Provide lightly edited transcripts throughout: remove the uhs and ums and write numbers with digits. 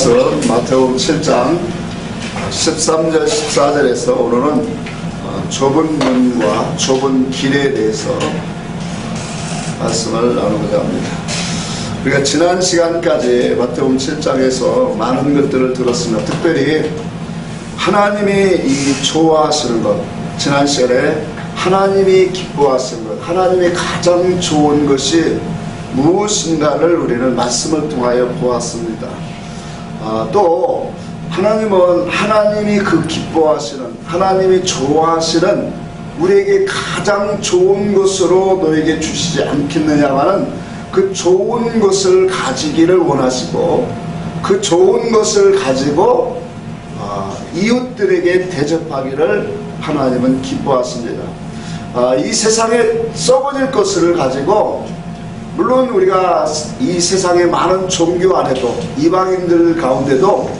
말씀 마태복음 7장 13절 14절에서 오늘은 좁은 문과 좁은 길에 대해서 말씀을 나누고자 합니다. 우리가 지난 시간까지 마태복음 7장에서 많은 것들을 들었습니다. 특별히 하나님이 이 좋아하시는 것, 지난 시간에 하나님이 기뻐하시는 것, 하나님이 가장 좋은 것이 무엇인가를 우리는 말씀을 통하여 보았습니다. 또 하나님은 하나님이 그 기뻐하시는, 하나님이 좋아하시는 우리에게 가장 좋은 것으로 너에게 주시지 않겠느냐마는 그 좋은 것을 가지기를 원하시고 그 좋은 것을 가지고 이웃들에게 대접하기를 하나님은 기뻐하십니다. 이 세상에 썩어질 것을 가지고, 물론 우리가 이 세상의 많은 종교 안에도 이방인들 가운데도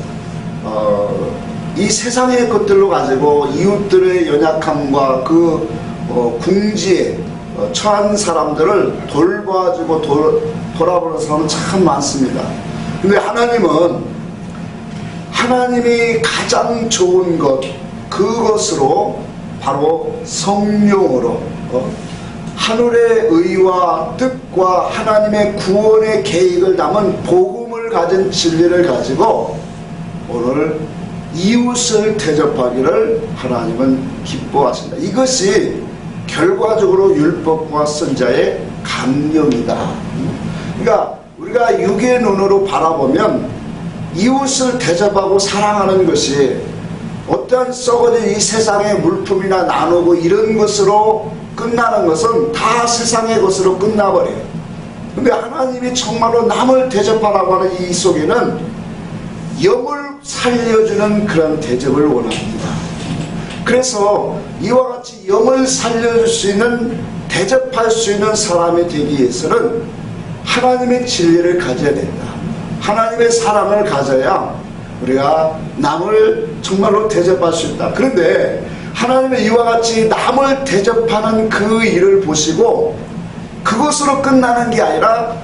이 세상의 것들로 가지고 이웃들의 연약함과 그 궁지에 처한 사람들을 돌봐주고 돌아보는 사람은 참 많습니다. 근데 하나님은 하나님이 가장 좋은 것, 그것으로 바로 성령으로 하늘의 의와 뜻과 하나님의 구원의 계획을 담은 복음을 가진 진리를 가지고 오늘 이웃을 대접하기를 하나님은 기뻐하신다. 이것이 결과적으로 율법과 선자의 강령이다. 그러니까 우리가 육의 눈으로 바라보면 이웃을 대접하고 사랑하는 것이 어떠한 썩어진 이 세상의 물품이나 나누고 이런 것으로 끝나는 것은 다 세상의 것으로 끝나버려요. 근데 하나님이 정말로 남을 대접하라고 하는 이 속에는 영을 살려주는 그런 대접을 원합니다. 그래서 이와 같이 영을 살려줄 수 있는, 대접할 수 있는 사람이 되기 위해서는 하나님의 진리를 가져야 된다. 하나님의 사랑을 가져야 우리가 남을 정말로 대접할 수 있다. 그런데 하나님의 이와 같이 남을 대접하는 그 일을 보시고 그것으로 끝나는 게 아니라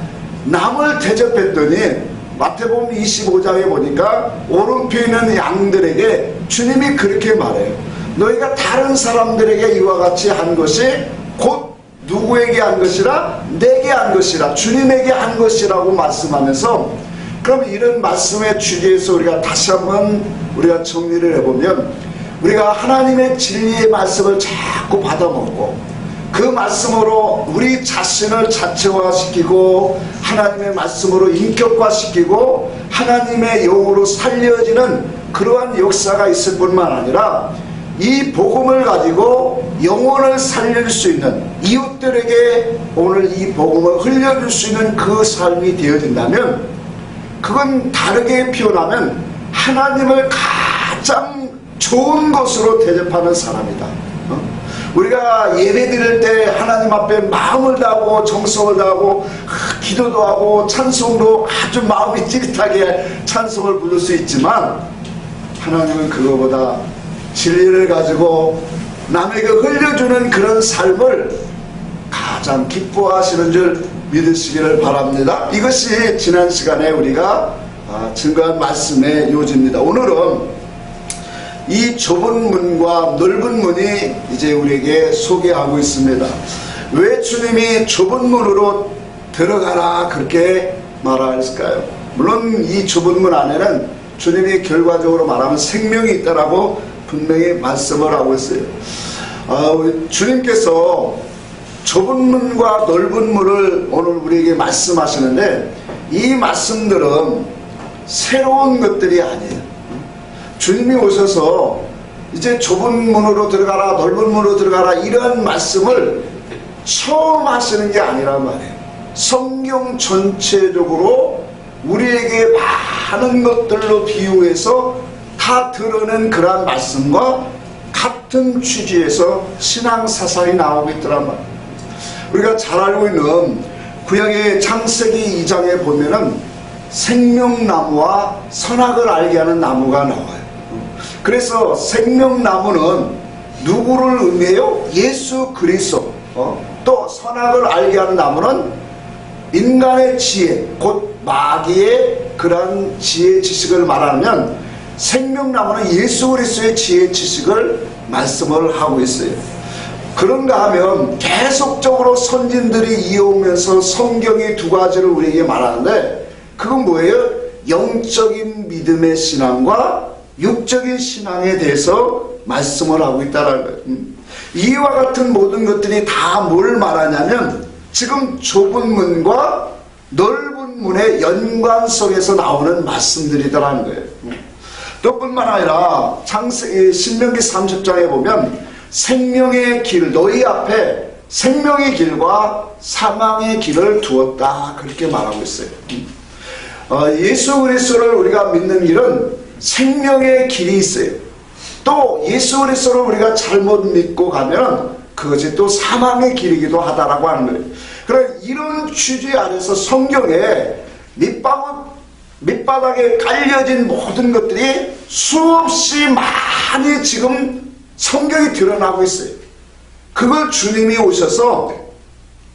남을 대접했더니 마태복음 25장에 보니까 오른편에 있는 양들에게 주님이 그렇게 말해요. 너희가 다른 사람들에게 이와 같이 한 것이 곧 누구에게 한 것이라? 내게 한 것이라, 주님에게 한 것이라고 말씀하면서, 그럼 이런 말씀의 주제에서 우리가 다시 한번 우리가 정리를 해보면, 우리가 하나님의 진리의 말씀을 자꾸 받아먹고 그 말씀으로 우리 자신을 자체화시키고 하나님의 말씀으로 인격화시키고 하나님의 영으로 살려지는 그러한 역사가 있을 뿐만 아니라 이 복음을 가지고 영혼을 살릴 수 있는, 이웃들에게 오늘 이 복음을 흘려줄 수 있는 그 삶이 되어진다면, 그건 다르게 표현하면 하나님을 가장 좋은 것으로 대접하는 사람이다. 우리가 예배 드릴 때 하나님 앞에 마음을 다하고 정성을 다하고 기도도 하고 찬송도 아주 마음이 찌릿하게 찬송을 부를 수 있지만, 하나님은 그거보다 진리를 가지고 남에게 흘려주는 그런 삶을 가장 기뻐하시는 줄 믿으시기를 바랍니다. 이것이 지난 시간에 우리가 증거한 말씀의 요지입니다. 오늘은 이 좁은 문과 넓은 문이 이제 우리에게 소개하고 있습니다. 왜 주님이 좁은 문으로 들어가라 그렇게 말하셨을까요? 물론 이 좁은 문 안에는 주님이 결과적으로 말하면 생명이 있다라고 분명히 말씀을 하고 있어요. 주님께서 좁은 문과 넓은 문을 오늘 우리에게 말씀하시는데, 이 말씀들은 새로운 것들이 아니에요. 주님이 오셔서 이제 좁은 문으로 들어가라, 넓은 문으로 들어가라, 이런 말씀을 처음 하시는 게 아니란 말이에요. 성경 전체적으로 우리에게 많은 것들로 비유해서 다 드러낸 그러한 말씀과 같은 취지에서 신앙 사상이 나오고 있더란 말이에요. 우리가 잘 알고 있는 구약의 창세기 2장에 보면은 생명나무와 선악을 알게 하는 나무가 나와요. 그래서 생명나무는 누구를 의미해요? 예수 그리스도. 또 선악을 알게 하는 나무는 인간의 지혜, 곧 마귀의 그러한 지혜 지식을 말하면 생명나무는 예수 그리스도의 지혜 지식을 말씀을 하고 있어요. 그런가 하면 계속적으로 선진들이 이어오면서 성경의 두 가지를 우리에게 말하는데, 그건 뭐예요? 영적인 믿음의 신앙과 육적인 신앙에 대해서 말씀을 하고 있다는 거예요. 이와 같은 모든 것들이 다 뭘 말하냐면 지금 좁은 문과 넓은 문의 연관 속에서 나오는 말씀들이더라는 거예요. 또 뿐만 아니라 신명기 30장에 보면 생명의 길, 너희 앞에 생명의 길과 사망의 길을 두었다, 그렇게 말하고 있어요. 예수 그리스도를 우리가 믿는 길은 생명의 길이 있어요. 또 예수 그리스도를 우리가 잘못 믿고 가면 그것이 또 사망의 길이기도 하다라고 하는 거예요. 그럼 이런 취지 안에서 성경에 밑바닥에 깔려진 모든 것들이 수없이 많이 지금 성경이 드러나고 있어요. 그걸 주님이 오셔서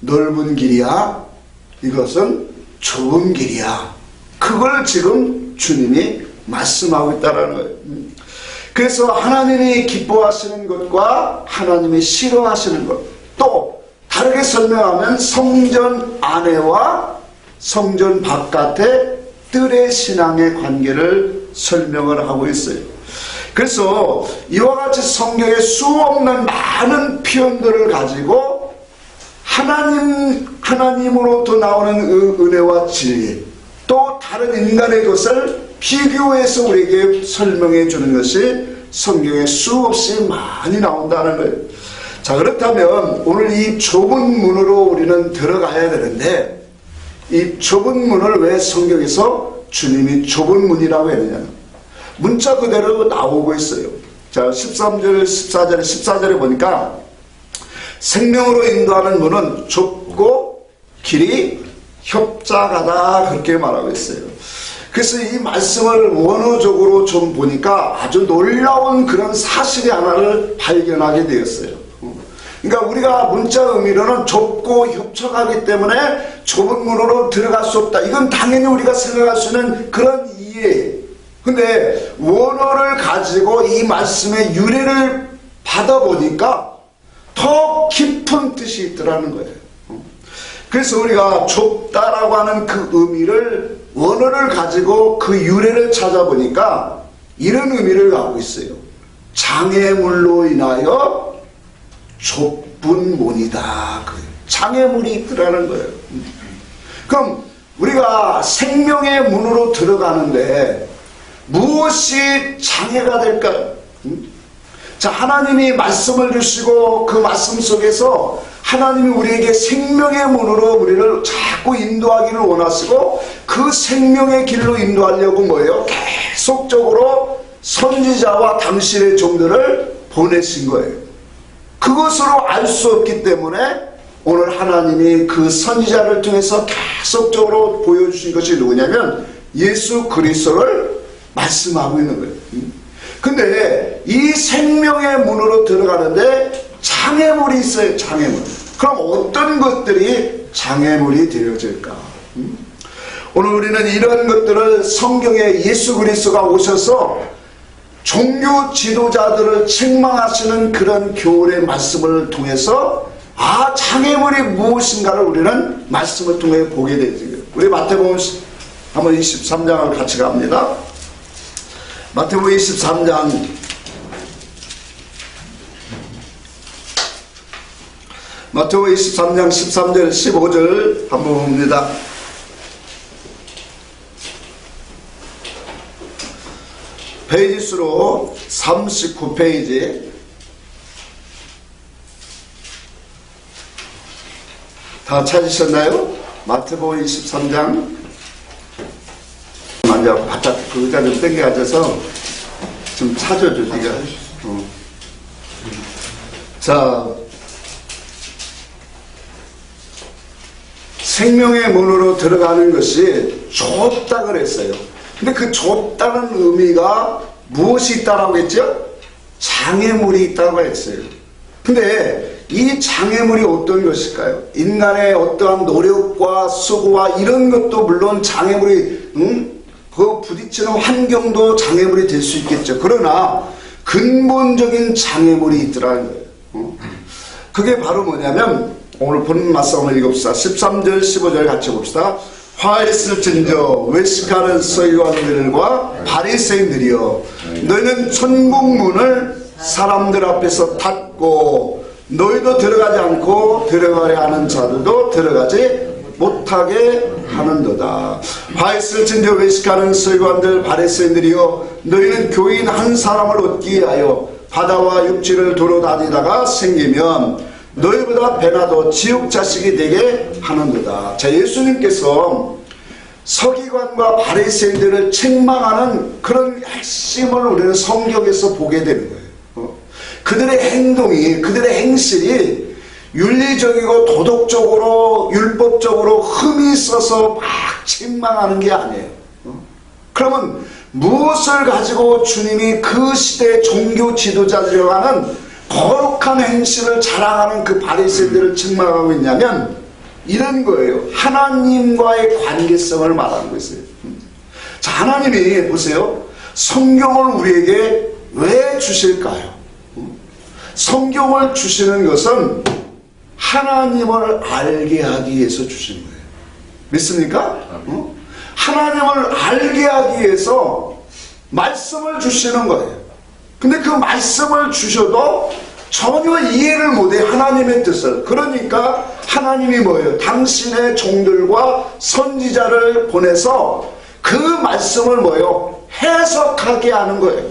넓은 길이야, 이것은 좁은 길이야, 그걸 지금 주님이 말씀하고 있다는 거예요. 그래서 하나님이 기뻐하시는 것과 하나님이 싫어하시는 것, 또 다르게 설명하면 성전 안에와 성전 바깥의 뜰의 신앙의 관계를 설명을 하고 있어요. 그래서 이와 같이 성경에 수없는 많은 표현들을 가지고 하나님으로부터 나오는 은혜와 진리, 또 다른 인간의 것을 비교해서 우리에게 설명해 주는 것이 성경에 수없이 많이 나온다는 거예요. 자, 그렇다면 오늘 이 좁은 문으로 우리는 들어가야 되는데, 이 좁은 문을 왜 성경에서 주님이 좁은 문이라고 했느냐, 문자 그대로 나오고 있어요. 자, 13절, 14절에 보니까 생명으로 인도하는 문은 좁고 길이 협착하다, 그렇게 말하고 있어요. 그래서 이 말씀을 원어적으로 좀 보니까 아주 놀라운 그런 사실이 하나를 발견하게 되었어요. 그러니까 우리가 문자 의미로는 좁고 협착하기 때문에 좁은 문으로 들어갈 수 없다, 이건 당연히 우리가 생각할 수 있는 그런 이해예요. 근데 원어를 가지고 이 말씀의 유래를 받아보니까 더 깊은 뜻이 있더라는 거예요. 그래서 우리가 좁다라고 하는 그 의미를, 원어를 가지고 그 유래를 찾아보니까 이런 의미를 갖고 있어요. 장애물로 인하여 좁은 문이다, 장애물이 있더라는 거예요. 그럼 우리가 생명의 문으로 들어가는데 무엇이 장애가 될까요? 자, 하나님이 말씀을 주시고 그 말씀 속에서 하나님이 우리에게 생명의 문으로 우리를 자꾸 인도하기를 원하시고 그 생명의 길로 인도하려고 뭐예요? 계속적으로 선지자와 당신의 종들을 보내신 거예요. 그것으로 알 수 없기 때문에 오늘 하나님이 그 선지자를 통해서 계속적으로 보여주신 것이 누구냐면 예수 그리스도를 말씀하고 있는 거예요. 근데 이 생명의 문으로 들어가는데 장애물이 있어요. 장애물. 그럼 어떤 것들이 장애물이 되어질까? 오늘 우리는 이런 것들을 성경에 예수 그리스도가 오셔서 종교 지도자들을 책망하시는 그런 교훈의 말씀을 통해서 장애물이 무엇인가를 우리는 말씀을 통해 보게 되죠. 우리 마태복음 한번 23장을 같이 갑니다. 마태복음 23장 마태복음 23장 13절 15절 한번 봅니다. 페이지 수로 39페이지. 다 찾으셨나요? 마태복음 23장. 먼저 바짝 그 의자 좀 땡겨 앉아서 좀 찾아줘, 네가. 자, 생명의 문으로 들어가는 것이 좁다 그랬어요. 근데 그 좁다는 의미가 무엇이 있다라고 했죠? 장애물이 있다고 했어요. 근데 이 장애물이 어떤 것일까요? 인간의 어떠한 노력과 수고와 이런 것도 물론 장애물이 그 부딪히는 환경도 장애물이 될 수 있겠죠. 그러나 근본적인 장애물이 있더라는 거예요. 그게 바로 뭐냐면 오늘 본 말씀을 읽읍시다. 13절 15절 같이 봅시다. 화 있을진저 외식하는 서기관들과 바리새인들이여 너희는 천국문을 사람들 앞에서 닫고 너희도 들어가지 않고 들어가려 하는 자들도 들어가지 못하게 하는도다. 화 있을진저 외식하는 서기관들 바리새인들이여 너희는 교인 한 사람을 얻기 위하여 바다와 육지를 도로 다니다가 생기면 너희보다 배나도 지옥 자식이 되게 하는도다. 자, 예수님께서 서기관과 바리새인들을 책망하는 그런 핵심을 우리는 성경에서 보게 되는 거예요. 그들의 행동이, 그들의 행실이 윤리적이고 도덕적으로 율법적으로 흠이 있어서 막 책망하는 게 아니에요. 그러면 무엇을 가지고 주님이 그 시대의 종교 지도자들이라고 하는 거룩한 행실을 자랑하는 그 바리새인들을 책망하고 있냐면 이런 거예요. 하나님과의 관계성을 말하는 것이에요. 자, 하나님이 보세요. 성경을 우리에게 왜 주실까요? 성경을 주시는 것은 하나님을 알게 하기 위해서 주신 거예요. 믿습니까? 하나님을 알게 하기 위해서 말씀을 주시는 거예요. 근데 그 말씀을 주셔도 전혀 이해를 못해. 하나님의 뜻을. 그러니까 하나님이 뭐예요? 당신의 종들과 선지자를 보내서 그 말씀을 뭐예요? 해석하게 하는 거예요.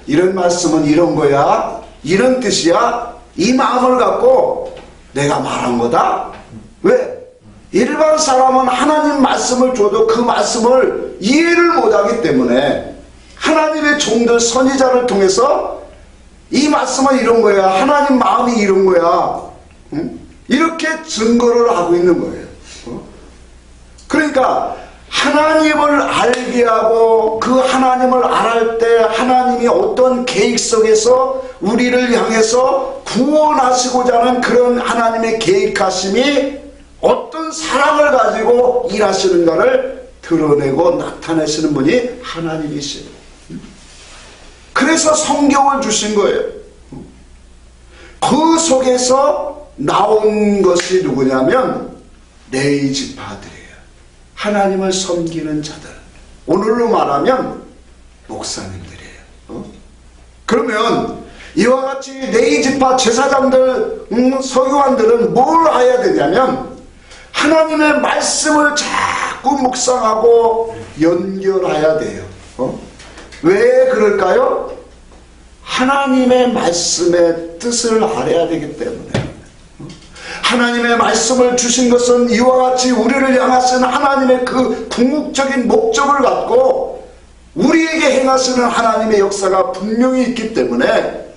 이런 말씀은 이런 거야, 이런 뜻이야, 이 마음을 갖고 내가 말한 거다. 왜? 일반 사람은 하나님 말씀을 줘도 그 말씀을 이해를 못하기 때문에 하나님의 종들 선지자를 통해서 이 말씀은 이런 거야, 하나님 마음이 이런 거야, 이렇게 증거를 하고 있는 거예요. 그러니까 하나님을 알게 하고 그 하나님을 알할 때 하나님이 어떤 계획 속에서 우리를 향해서 구원하시고자 하는 그런 하나님의 계획하심이 어떤 사랑을 가지고 일하시는가를 드러내고 나타내시는 분이 하나님이시에요. 그래서 성경을 주신 거예요. 그 속에서 나온 것이 누구냐면 레위 지파들이에요. 하나님을 섬기는 자들. 오늘로 말하면 목사님들이에요. 그러면 이와 같이 레위 지파 제사장들, 서기관들은 뭘 해야 되냐면 하나님의 말씀을 자꾸 묵상하고 연결해야 돼요. 왜 그럴까요? 하나님의 말씀의 뜻을 알아야 되기 때문에. 하나님의 말씀을 주신 것은 이와 같이 우리를 향하신 하나님의 그 궁극적인 목적을 갖고 우리에게 행하시는 하나님의 역사가 분명히 있기 때문에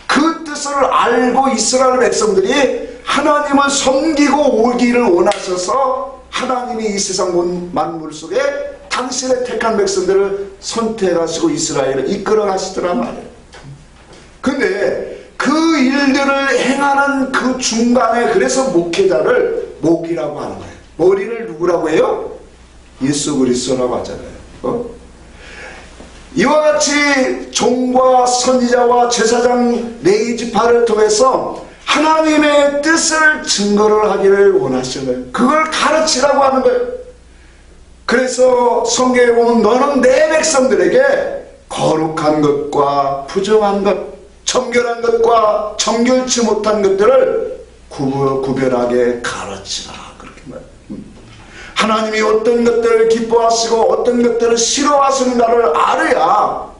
그 뜻을 알고 이스라엘 백성들이 하나님을 섬기고 오기를 원하셔서 하나님이 이 세상 만물 속에 당신의 택한 백성들을 선택하시고 이스라엘을 이끌어 가시더란 말이에요. 근데 그 일들을 행하는 그 중간에 그래서 목회자를 목이라고 하는 거예요. 머리를 누구라고 해요? 예수 그리스도라고 하잖아요. 이와 같이 종과 선지자와 제사장 레위 지파를 통해서 하나님의 뜻을 증거를 하기를 원하시는 거예요. 그걸 가르치라고 하는 거예요. 그래서 성경에 보면 너는 내 백성들에게 거룩한 것과 부정한 것, 정결한 것과 정결치 못한 것들을 구별하게 가르치라. 그렇게 말해요. 하나님이 어떤 것들을 기뻐하시고 어떤 것들을 싫어하시는가를 알아야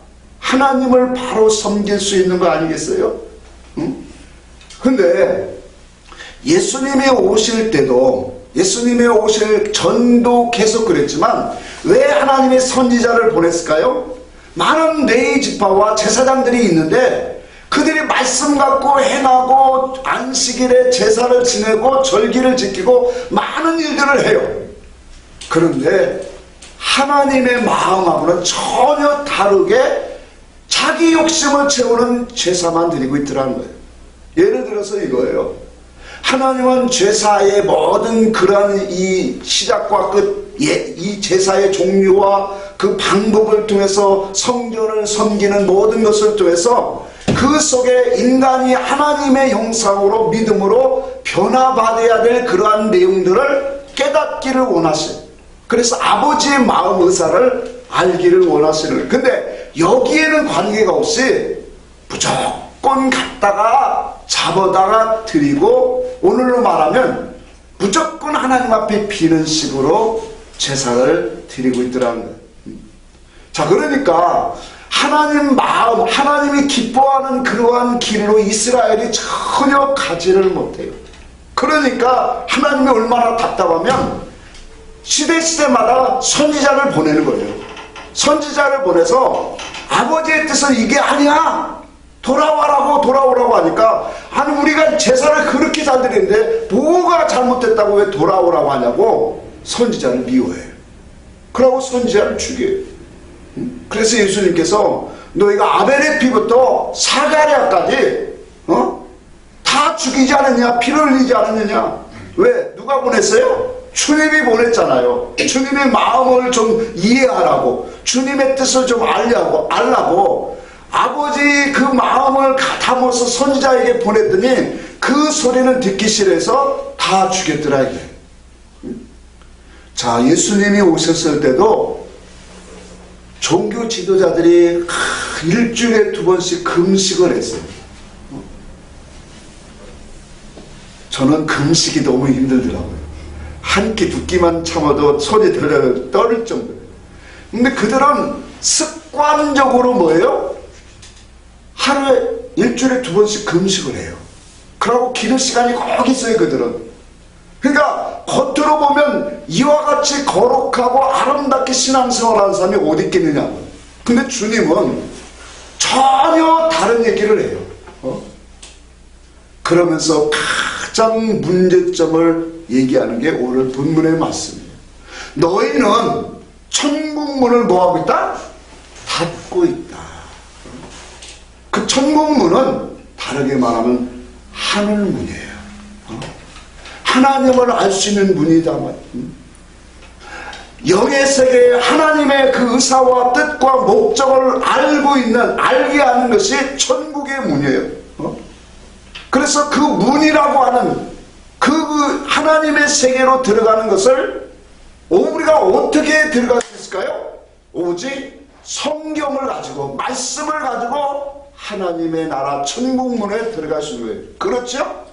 하나님을 바로 섬길 수 있는 거 아니겠어요? 근데 예수님이 오실 때도 예수님이 오실 전도 계속 그랬지만 왜 하나님의 선지자를 보냈을까요? 많은 레위 지파와 제사장들이 있는데 그들이 말씀 갖고 행하고 안식일에 제사를 지내고 절기를 지키고 많은 일들을 해요. 그런데 하나님의 마음하고는 전혀 다르게 자기 욕심을 채우는 제사만 드리고 있더라는 거예요. 예를 들어서 이거예요. 하나님은 제사의 모든 그러한 이 시작과 끝, 이 제사의 종류와 그 방법을 통해서 성전을 섬기는 모든 것을 통해서 그 속에 인간이 하나님의 형상으로 믿음으로 변화받아야 될 그러한 내용들을 깨닫기를 원하시는, 그래서 아버지의 마음 의사를 알기를 원하시는. 근데 여기에는 관계가 없이 무조건 갖다가 잡아다가 드리고, 오늘로 말하면 무조건 하나님 앞에 비는 식으로 제사를 드리고 있더라는 거예요. 자, 그러니까 하나님 마음, 하나님이 기뻐하는 그러한 길로 이스라엘이 전혀 가지를 못해요. 그러니까 하나님이 얼마나 답답하면 시대마다 선지자를 보내는 거예요. 선지자를 보내서 아버지의 뜻은 이게 아니야, 돌아오라고 하니까, 아니 우리가 제사를 그렇게 잘 드리는데 뭐가 잘못됐다고 왜 돌아오라고 하냐고 선지자를 미워해요. 그러고 선지자를 죽여요. 그래서 예수님께서 너희가 아벨의 피부터 사가랴까지 다 죽이지 않았냐, 피를 흘리지 않았느냐. 왜? 누가 보냈어요? 주님이 보냈잖아요. 주님의 마음을 좀 이해하라고, 주님의 뜻을 좀 알라고 아버지 그 마음을 담아서 선지자에게 보냈더니 그 소리는 듣기 싫어서 다 죽였더라 이게. 자, 예수님이 오셨을 때도 종교 지도자들이 일주일에 2번씩 금식을 했어요. 저는 금식이 너무 힘들더라고요. 한 끼 두 끼만 참아도 손이 떨릴 정도예요. 근데 그들은 습관적으로 뭐예요? 하루에 일주일에 2번씩 금식을 해요. 그러고 기도 시간이 꼭 있어요, 그들은. 그러니까 겉으로 보면 이와 같이 거룩하고 아름답게 신앙생활하는 사람이 어디 있겠느냐고. 근데 주님은 전혀 다른 얘기를 해요. 그러면서 가장 문제점을 얘기하는 게 오늘 본문의 말씀이에요. 너희는 천국 문을 뭐하고 있다? 닫고 있다. 그 천국 문은 다르게 말하면 하늘문이에요. 하나님을 알 수 있는 문이다. 영의 세계에 하나님의 그 의사와 뜻과 목적을 알게 하는 것이 천국의 문이에요. 그래서 그 문이라고 하는 그 하나님의 세계로 들어가는 것을 우리가 어떻게 들어갈 수 있을까요? 오직 성경을 가지고, 말씀을 가지고 하나님의 나라 천국문에 들어갈 수 있는 거예요. 그렇죠?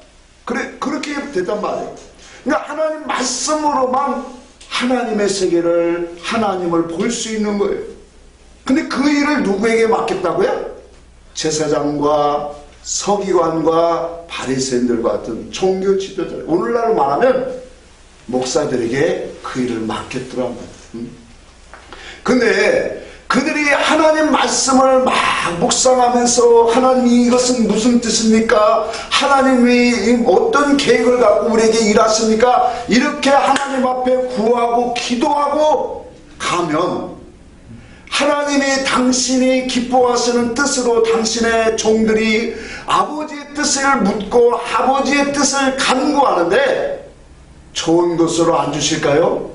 그렇게 됐단 말이에요. 그러니까 하나님 말씀으로만 하나님의 세계를, 하나님을 볼 수 있는 거예요. 근데 그 일을 누구에게 맡겼다고요? 제사장과 서기관과 바리새인들과 같은 종교 지도자, 오늘날 말하면 목사들에게 그 일을 맡겼더란 말이에요. 근데 그들이 하나님 말씀을 막 묵상하면서, 하나님 이것은 무슨 뜻입니까? 하나님이 어떤 계획을 갖고 우리에게 일하십니까? 이렇게 하나님 앞에 구하고 기도하고 가면 하나님이 당신이 기뻐하시는 뜻으로 당신의 종들이 아버지의 뜻을 묻고 아버지의 뜻을 간구하는데 좋은 것으로 안 주실까요?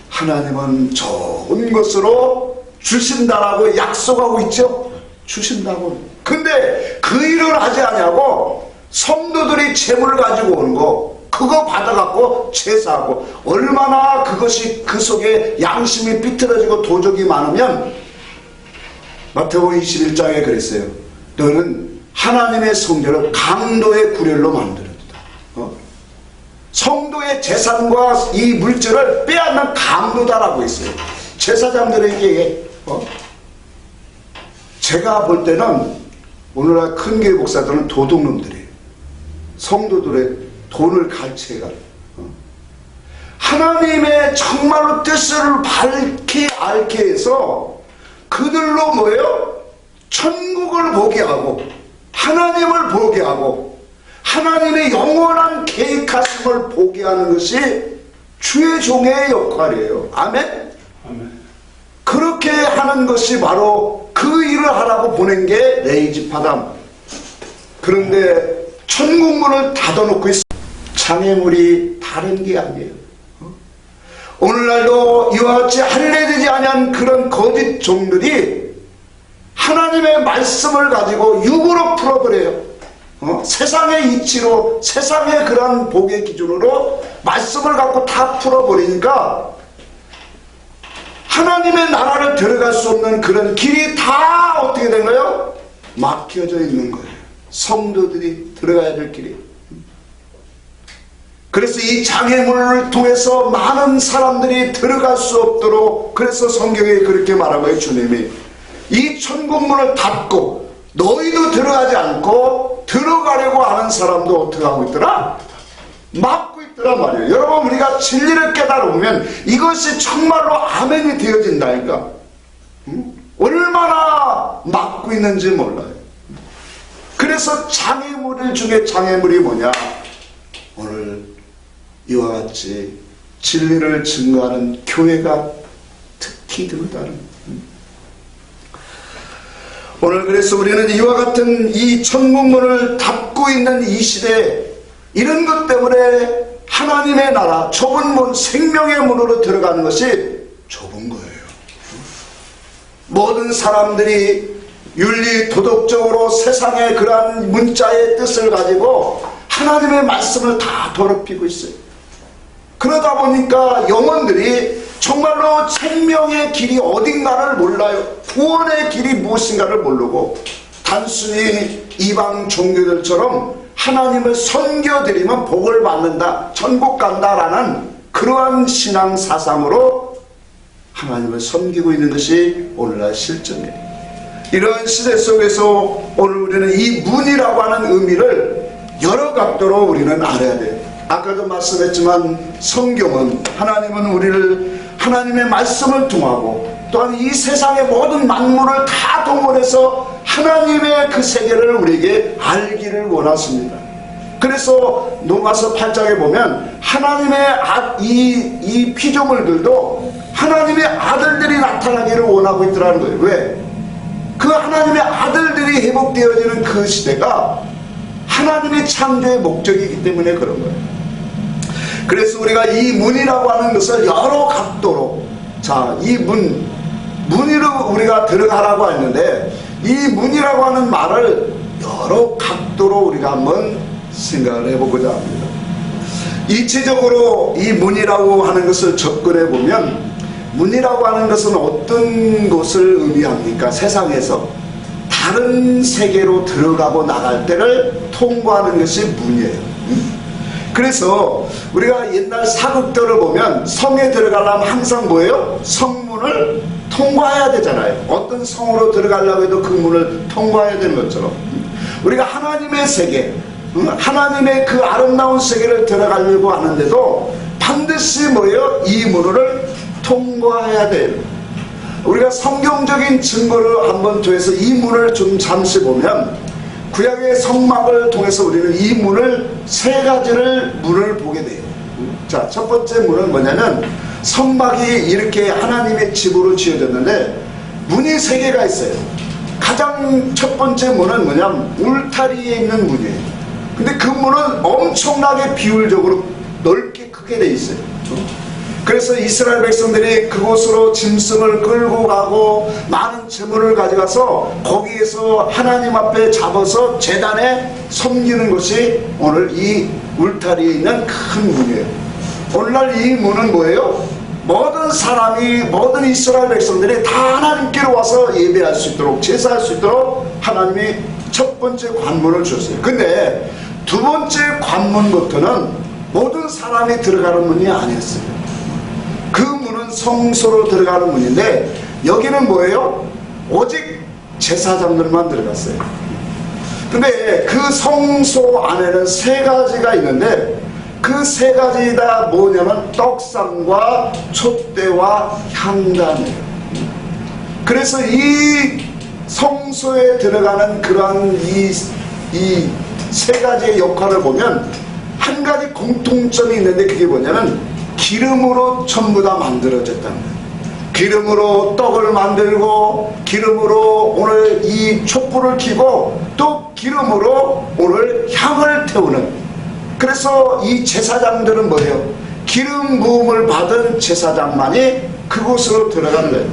하나님은 좋은 것으로 주신다라고 약속하고 있죠. 주신다고. 근데 그 일을 하지 않냐고 성도들이 재물을 가지고 오는 거, 그거 받아갖고 제사하고, 얼마나 그것이 그 속에 양심이 삐뚤어지고 도적이 많으면 마태복음 21장에 그랬어요. 너는 하나님의 성전을 강도의 구렬로 만들었다. 성도의 재산과 이 물질을 빼앗는 강도다라고 했어요. 제사장들에게. 제가 볼 때는 오늘날 큰 교회 목사들은 도둑놈들이에요. 성도들의 돈을 갈취해가 하나님의 정말로 뜻을 밝히 알게 해서 그들로 뭐예요? 천국을 보게 하고 하나님을 보게 하고 하나님의 영원한 계획하심을 보게 하는 것이 주의 종의 역할이에요. 아멘? 아멘. 그렇게 하는 것이 바로 그 일을 하라고 보낸 게 레이지 파담. 그런데 천국문을 닫아놓고 있어. 장애물이 다른 게 아니에요. 오늘날도 이와 같이 할례되지 아니한 그런 거짓 종들이 하나님의 말씀을 가지고 육으로 풀어버려요. 세상의 이치로, 세상의 그런 복의 기준으로 말씀을 갖고 다 풀어버리니까 하나님의 나라를 들어갈 수 없는 그런 길이 다 어떻게 된 거예요? 막혀져 있는 거예요. 성도들이 들어가야 될 길이. 그래서 이 장애물을 통해서 많은 사람들이 들어갈 수 없도록, 그래서 성경에 그렇게 말한 거예요. 주님이 이 천국문을 닫고 너희도 들어가지 않고 들어가려고 하는 사람도 어떻게 하고 있더라? 막고 있더란 말이에요. 여러분, 우리가 진리를 깨달으면 이것이 정말로 아멘이 되어진다니까. 얼마나 막고 있는지 몰라요. 그래서 장애물 중에 장애물이 뭐냐? 오늘 이와 같이 진리를 증거하는 교회가 특히 드물다는. 오늘 그래서 우리는 이와 같은 이 천국문을 닫고 있는 이 시대에 이런 것 때문에 하나님의 나라, 좁은 문, 생명의 문으로 들어가는 것이 좁은 거예요. 모든 사람들이 윤리, 도덕적으로 세상의 그러한 문자의 뜻을 가지고 하나님의 말씀을 다 더럽히고 있어요. 그러다 보니까 영혼들이 정말로 생명의 길이 어딘가를 몰라요. 구원의 길이 무엇인가를 모르고 단순히 이방 종교들처럼 하나님을 섬겨드리면 복을 받는다, 천국 간다라는 그러한 신앙 사상으로 하나님을 섬기고 있는 것이 오늘날 실정이에요. 이런 시대 속에서 오늘 우리는 이 문이라고 하는 의미를 여러 각도로 우리는 알아야 돼요. 아까도 말씀했지만 성경은, 하나님은 우리를 하나님의 말씀을 통하고 또한 이 세상의 모든 만물을 다 동원해서 하나님의 그 세계를 우리에게 알기를 원하십니다. 그래서 로마서 8장에 보면 하나님의 이 피조물들도 하나님의 아들들이 나타나기를 원하고 있더라는 거예요. 왜? 그 하나님의 아들들이 회복되어지는 그 시대가 하나님의 창조의 목적이기 때문에 그런 거예요. 그래서 우리가 이 문이라고 하는 것을 여러 각도로, 자, 이 문으로 우리가 들어가라고 했는데 이 문이라고 하는 말을 여러 각도로 우리가 한번 생각을 해보고자 합니다. 이치적으로 이 문이라고 하는 것을 접근해 보면, 문이라고 하는 것은 어떤 것을 의미합니까? 세상에서 다른 세계로 들어가고 나갈 때를 통과하는 것이 문이에요. 그래서 우리가 옛날 사극들을 보면 성에 들어가려면 항상 뭐예요? 성문을 통과해야 되잖아요. 어떤 성으로 들어가려고 해도 그 문을 통과해야 되는 것처럼 우리가 하나님의 세계, 하나님의 그 아름다운 세계를 들어가려고 하는데도 반드시 뭐예요? 이 문을 통과해야 돼요. 우리가 성경적인 증거를 한번 통해서 이 문을 좀 잠시 보면, 구약의 성막을 통해서 우리는 이 문을 세 가지를 문을 보게 돼요. 자, 첫 번째 문은 뭐냐면, 성막이 이렇게 하나님의 집으로 지어졌는데 문이 세 개가 있어요. 가장 첫 번째 문은 뭐냐면 울타리에 있는 문이에요. 근데 그 문은 엄청나게 비율적으로 넓게 크게 돼 있어요. 그래서 이스라엘 백성들이 그곳으로 짐승을 끌고 가고 많은 재물을 가져가서 거기에서 하나님 앞에 잡아서 제단에 섬기는 것이 오늘 이 울타리에 있는 큰 문이에요. 오늘날 이 문은 뭐예요? 모든 사람이, 모든 이스라엘 백성들이 다 하나님께로 와서 예배할 수 있도록, 제사할 수 있도록 하나님이 첫 번째 관문을 주셨어요. 근데 두 번째 관문부터는 모든 사람이 들어가는 문이 아니었어요. 그 문은 성소로 들어가는 문인데 여기는 뭐예요? 오직 제사장들만 들어갔어요. 근데 그 성소 안에는 세 가지가 있는데 그 세 가지 다 뭐냐면 떡상과 촛대와 향단이에요. 그래서 이 성소에 들어가는 그러한 이 세 가지의 역할을 보면 한 가지 공통점이 있는데 그게 뭐냐면 기름으로 전부 다 만들어졌다는 거예요. 기름으로 떡을 만들고 기름으로 오늘 이 촛불을 켜고 또 기름으로 오늘 향을 태우는, 그래서 이 제사장들은 뭐예요? 기름 부음을 받은 제사장만이 그곳으로 들어가는 거예요.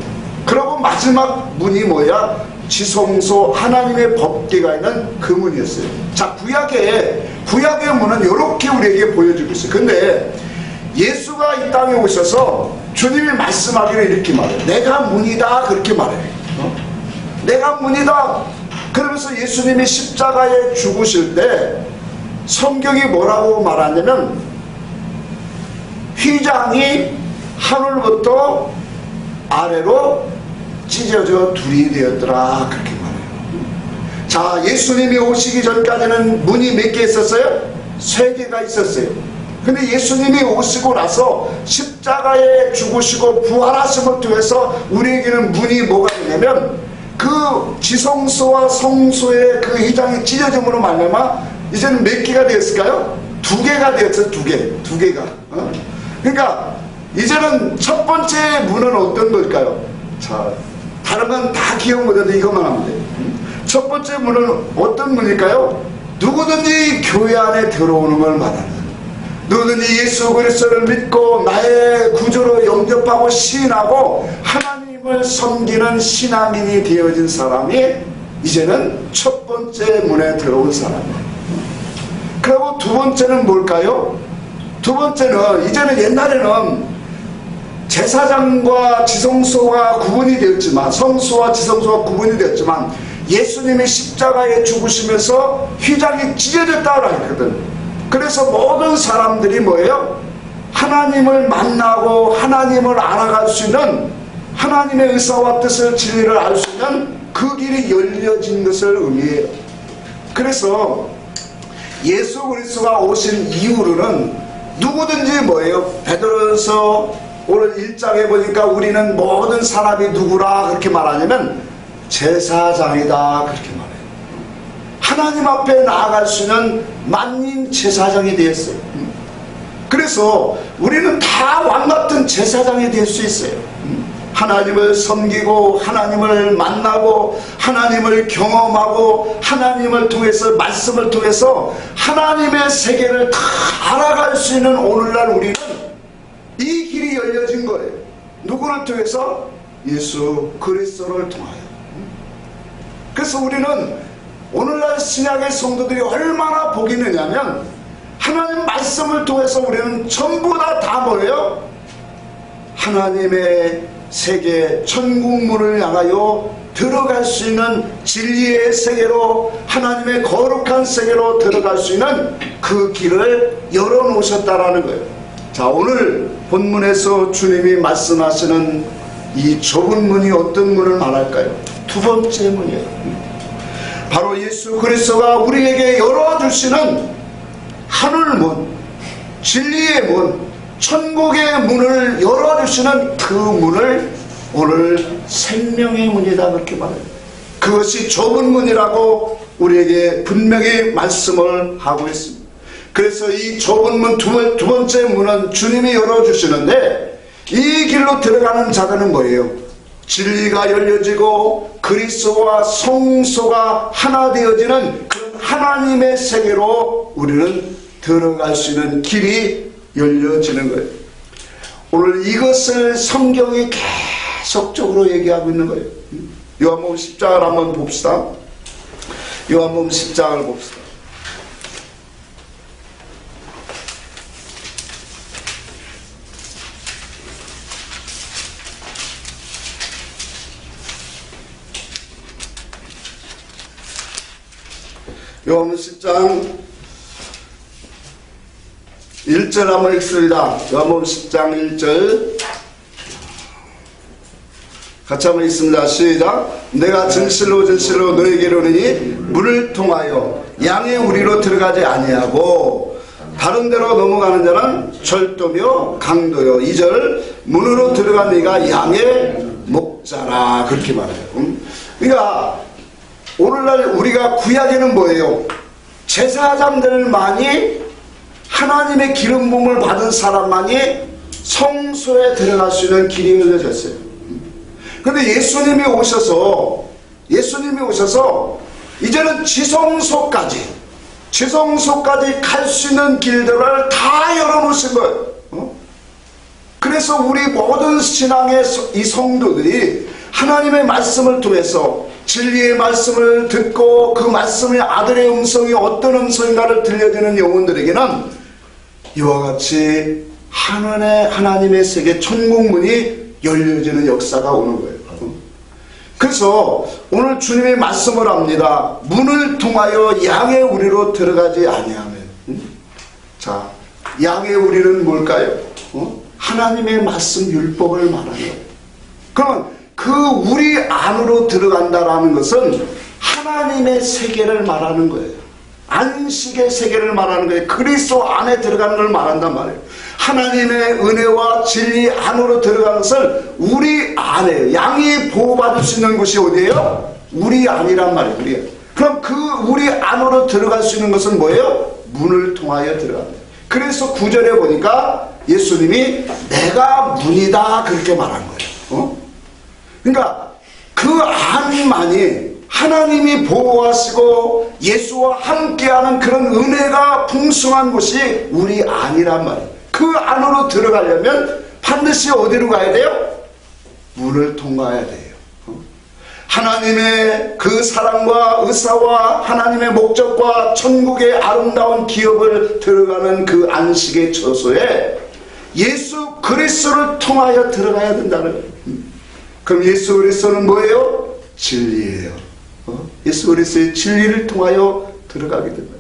그리고 마지막 문이 뭐야? 지성소, 하나님의 법궤가 있는 그 문이었어요. 자, 구약의 문은 이렇게 우리에게 보여주고 있어요. 근데 예수가 이 땅에 오셔서 주님이 말씀하기를 이렇게 말해요. 내가 문이다, 그렇게 말해요. 내가 문이다. 그러면서 예수님이 십자가에 죽으실 때 성경이 뭐라고 말하냐면 휘장이 하늘부터 아래로 찢어져 둘이 되었더라, 그렇게 말해요. 자, 예수님이 오시기 전까지는 문이 몇 개 있었어요? 3개가 있었어요. 근데 예수님이 오시고 나서 십자가에 죽으시고 부활하심을 통해서 우리에게는 문이 뭐가 되냐면 그 지성소와 성소의 그 휘장이 찢어짐으로 말미암아 이제는 몇 개가 되었을까요? 2개가 되었어요. 2개가. 그러니까 이제는 첫 번째 문은 어떤 걸까요? 자, 다른 건 다 기억 못하는데 이것만 하면 돼요. 첫 번째 문은 어떤 문일까요? 누구든지 교회 안에 들어오는 걸 말하는 거예요. 누구든지 예수 그리스도를 믿고 나의 구주로 영접하고 시인하고 하나님을 섬기는 신앙인이 되어진 사람이 이제는 첫 번째 문에 들어온 사람이에요. 그리고 두 번째는 뭘까요? 두 번째는 이제는 옛날에는 제사장과 지성소가 구분이 되었지만, 성소와 지성소가 구분이 되었지만 예수님이 십자가에 죽으시면서 휘장이 찢어졌다고 했거든. 그래서 모든 사람들이 뭐예요? 하나님을 만나고 하나님을 알아갈 수 있는, 하나님의 의사와 뜻을, 진리를 알 수 있는 그 길이 열려진 것을 의미해요. 그래서 예수 그리스도가 오신 이후로는 누구든지 뭐예요? 베드로서 오늘 1장에 보니까 우리는 모든 사람이 누구라 그렇게 말하냐면 제사장이다, 그렇게 말해요. 하나님 앞에 나아갈 수 있는 만민 제사장이 되었어요. 그래서 우리는 다 왕같은 제사장이 될 수 있어요. 하나님을 섬기고 하나님을 만나고 하나님을 경험하고 하나님을 통해서, 말씀을 통해서 하나님의 세계를 다 알아갈 수 있는 오늘날 우리는 이 길이 열려진 거예요. 누구를 통해서? 예수 그리스도를 통하여. 그래서 우리는 오늘날 신약의 성도들이 얼마나 복이 있느냐면 하나님 말씀을 통해서 우리는 전부 다 뭐예요? 하나님의 세계, 천국문을 향하여 들어갈 수 있는 진리의 세계로, 하나님의 거룩한 세계로 들어갈 수 있는 그 길을 열어놓으셨다라는 거예요. 자, 오늘 본문에서 주님이 말씀하시는 이 좁은 문이 어떤 문을 말할까요? 두 번째 문이에요. 바로 예수 그리스도가 우리에게 열어주시는 하늘문, 진리의 문, 천국의 문을 열어주시는 그 문을 오늘 생명의 문이다, 그렇게 말해요. 그것이 좁은 문이라고 우리에게 분명히 말씀을 하고 있습니다. 그래서 이 좁은 문, 두 번째 문은 주님이 열어주시는데, 이 길로 들어가는 자들은 뭐예요? 진리가 열려지고 그리스도와 성소가 하나 되어지는 그 하나님의 세계로 우리는 들어갈 수 있는 길이 열려지는 거예요. 오늘 이것을 성경이 계속적으로 얘기하고 있는 거예요. 요한복음 10장을 한번 봅시다. 요한복음 10장을 봅시다. 요한복음 10장 1절 한번 읽습니다. 요한복음 10장 1절 같이 한번 읽습니다. 시작. 내가 진실로 진실로 너에게 이르노니 문을 통하여 양의 우리로 들어가지 아니하고 다른 데로 넘어가는 자는 절도며 강도요. 2절 문으로 들어간 네가 양의 목자라, 그렇게 말해요. 그러니까 오늘날 우리가 구약에는 뭐예요? 제사장들만이, 하나님의 기름 부음을 받은 사람만이 성소에 들어갈 수 있는 길이 열려졌어요. 그런데 예수님이 오셔서 이제는 지성소까지 갈 수 있는 길들을 다 열어놓으신 거예요. 그래서 우리 모든 신앙의 이 성도들이 하나님의 말씀을 통해서 진리의 말씀을 듣고 그 말씀의 아들의 음성이 어떤 음성인가를 들려주는 영혼들에게는 이와 같이 하나님의 세계 천국문이 열려지는 역사가 오는 거예요. 그래서 오늘 주님의 말씀을 합니다. 문을 통하여 양의 우리로 들어가지 아니하면. 자, 양의 우리는 뭘까요? 하나님의 말씀 율법을 말하는 거예요. 그러면 그 우리 안으로 들어간다라는 것은 하나님의 세계를 말하는 거예요. 안식의 세계를 말하는 거예요. 그리스도 안에 들어가는 걸 말한단 말이에요. 하나님의 은혜와 진리 안으로 들어가는 것을 우리 안에, 양이 보호받을 수 있는 곳이 어디예요? 우리 안이란 말이에요. 우리. 그럼 그 우리 안으로 들어갈 수 있는 것은 뭐예요? 문을 통하여 들어갑니다. 그래서 9절에 보니까 예수님이 내가 문이다 그렇게 말한 거예요. 그러니까 그 안만이 하나님이 보호하시고 예수와 함께하는 그런 은혜가 풍성한 곳이 우리 안이란 말이에요. 그 안으로 들어가려면 반드시 어디로 가야 돼요? 문을 통과해야 돼요. 하나님의 그 사랑과 의사와 하나님의 목적과 천국의 아름다운 기업을 들어가는 그 안식의 처소에 예수 그리스도를 통하여 들어가야 된다는 거예요. 그럼 예수 그리스도는 뭐예요? 진리예요. 예수 그리스도의 진리를 통하여 들어가게 됩니다.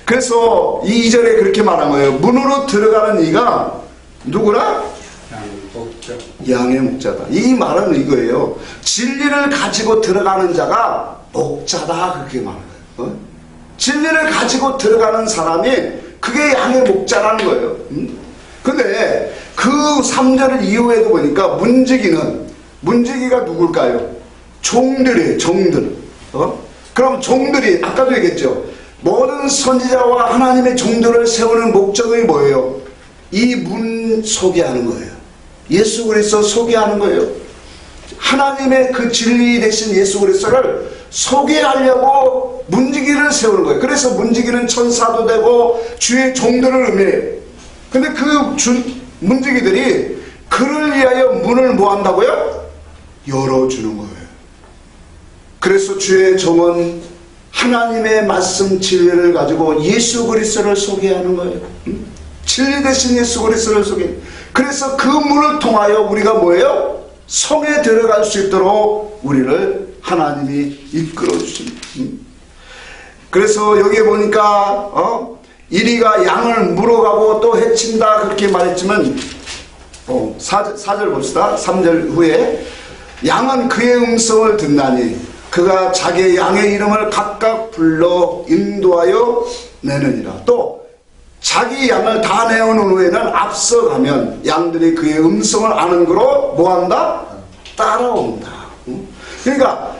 그래서 2절에 그렇게 말한 거예요. 문으로 들어가는 이가 누구라? 양의 목자다. 이 말은 이거예요. 진리를 가지고 들어가는 자가 목자다 그렇게 말하는 거예요. 진리를 가지고 들어가는 사람이 그게 양의 목자라는 거예요. 근데 그 3절 이후에도 보니까 문지기가 누굴까요? 종들이에요. 종들. 그럼 종들이 아까도 얘기했죠. 모든 선지자와 하나님의 종들을 세우는 목적이 뭐예요? 이 문 소개하는 거예요. 예수 그리스도 소개하는 거예요. 하나님의 그 진리 되신 예수 그리스도를 소개하려고 문지기를 세우는 거예요. 그래서 문지기는 천사도 되고 주의 종들을 의미해요. 근데 그 문지기들이 그를 위하여 문을 뭐 한다고요? 열어주는 거예요. 그래서 주의 종은 하나님의 말씀 진리를 가지고 예수 그리스도를 소개하는 거예요. 진리 되신 예수 그리스도를 소개해요. 그래서 그 문을 통하여 우리가 뭐예요? 성에 들어갈 수 있도록 우리를 하나님이 이끌어 주십니다. 그래서 여기에 보니까 이리가 양을 물어가고 또 해친다 그렇게 말했지만 4절 봅시다. 3절 후에 양은 그의 음성을 듣나니 그가 자기의 양의 이름을 각각 불러 인도하여 내느니라. 또 자기 양을 다 내어놓은 후에는 앞서가면 양들이 그의 음성을 아는 거로 뭐한다? 따라온다. 그러니까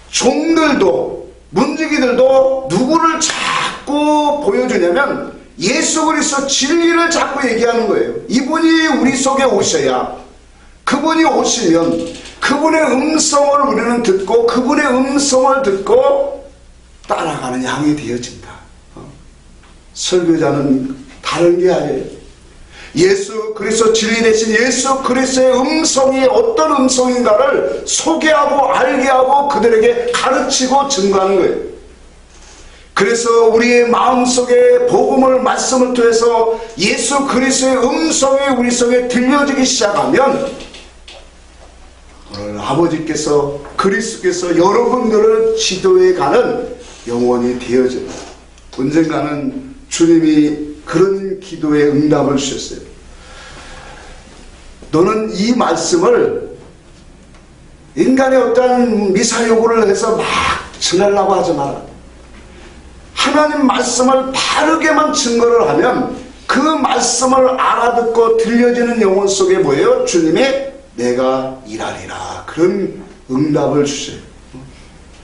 종들도 문지기들도 누구를 자꾸 보여주냐면 예수 그리스도 진리를 자꾸 얘기하는 거예요. 이분이 우리 속에 오셔야, 그분이 오시면 그분의 음성을 우리는 듣고 그분의 음성을 듣고 따라가는 양이 되어진다. 설교자는 다른 게 아니에요. 예수 그리스도 진리 대신 예수 그리스도의 음성이 어떤 음성인가를 소개하고 알게 하고 그들에게 가르치고 증거하는 거예요. 그래서 우리의 마음속에 복음을 말씀을 통해서 예수 그리스도의 음성이 우리 속에 들려지기 시작하면 오늘 아버지께서 그리스도께서 여러분들을 지도해 가는 영혼이 되어진다. 언젠가는 주님이 그런 기도에 응답을 주셨어요. 너는 이 말씀을 인간의 어떠한 미사 요구를 해서 막 전하려고 하지 마라. 하나님 말씀을 바르게만 증거를 하면 그 말씀을 알아듣고 들려지는 영혼 속에 뭐예요? 주님의 내가 일하리라. 그런 응답을 주세요.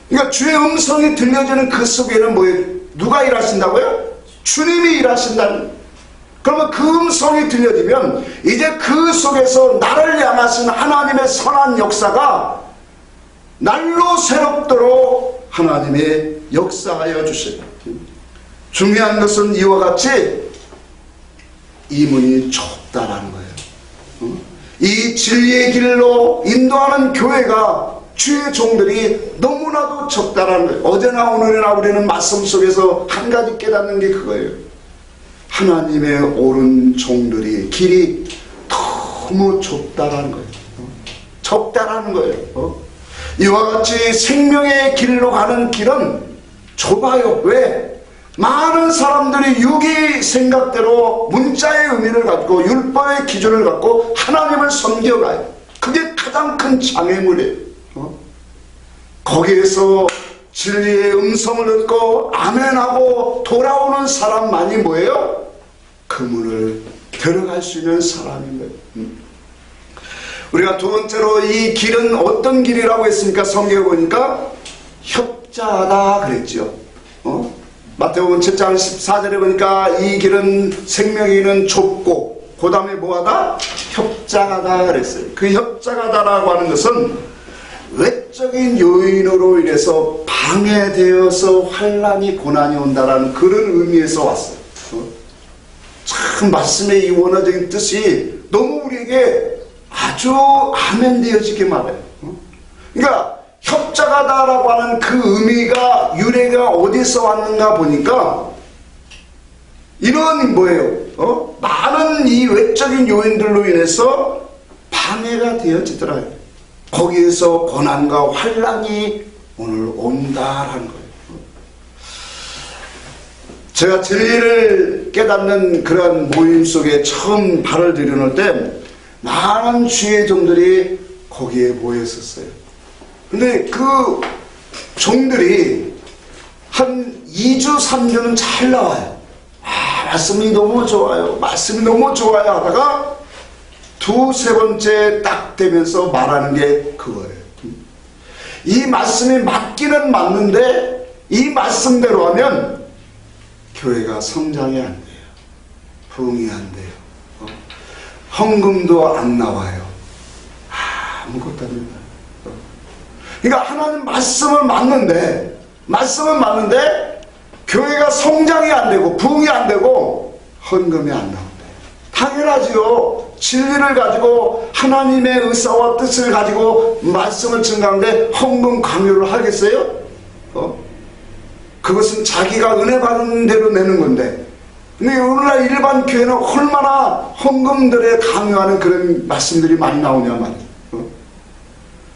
그러니까 주의 음성이 들려지는 그 속에는 뭐예요? 누가 일하신다고요? 주님이 일하신다는. 그러면 그 음성이 들려지면 이제 그 속에서 나를 향하신 하나님의 선한 역사가 날로 새롭도록 하나님의 역사하여 주시고, 중요한 것은 이와 같이 이 문이 좁다라는 거예요. 이 진리의 길로 인도하는 교회가, 주의 종들이 너무나도 적다라는 거예요. 어제나 오늘이나 우리는 말씀 속에서 한 가지 깨닫는 게 그거예요. 하나님의 옳은 종들이 길이 너무 좁다라는 거예요. 적다라는 거예요. 이와 같이 생명의 길로 가는 길은 좁아요. 왜? 많은 사람들이 육의 생각대로 문자의 의미를 갖고 율법의 기준을 갖고 하나님을 섬겨가요. 그게 가장 큰 장애물이에요. 거기에서 진리의 음성을 듣고 아멘하고 돌아오는 사람만이 뭐예요? 그 문을 들어갈 수 있는 사람인 거예요. 우리가 두 번째로 이 길은 어떤 길이라고 했습니까? 성경에 보니까 협자하다 그랬죠. 마태복음 7장 14절에 보니까 이 길은 생명의 길은 좁고 그 다음에 뭐하다? 협장하다 그랬어요. 그 협장하다라고 하는 것은 외적인 요인으로 인해서 방해되어서 환난이 고난이 온다라는 그런 의미에서 왔어요. 참 말씀의 이 원어적인 뜻이 너무 우리에게 아주 아멘되어지게 말해요. 그러니까 협작하다라고 하는 그 의미가 유래가 어디서 왔는가 보니까 이런 뭐예요? 많은 이 외적인 요인들로 인해서 방해가 되어지더라고요. 거기에서 고난과 환난이 오늘 온다라는 거예요. 제가 진리를 깨닫는 그런 모임 속에 처음 발을 들여놓을 때 많은 주의 종들이 거기에 모였었어요. 근데 그 종들이 한 2주 3주는 잘 나와요. 말씀이 너무 좋아요, 말씀이 너무 좋아요 하다가 두세 번째 딱 되면서 말하는 게 그거예요. 이 말씀이 맞기는 맞는데 이 말씀대로 하면 교회가 성장이 안 돼요. 부흥이 안 돼요. 헌금도 안 나와요. 아무것도 안 됩니다. 그러니까 하나님 말씀은 맞는데 교회가 성장이 안 되고 부흥이 안 되고 헌금이 안 나온다. 당연하지요. 진리를 가지고 하나님의 의사와 뜻을 가지고 말씀을 증가하는데 헌금 강요를 하겠어요? 그것은 자기가 은혜 받은 대로 내는 건데. 근데 오늘날 일반 교회는 얼마나 헌금들에 강요하는 그런 말씀들이 많이 나오냐 말이에요.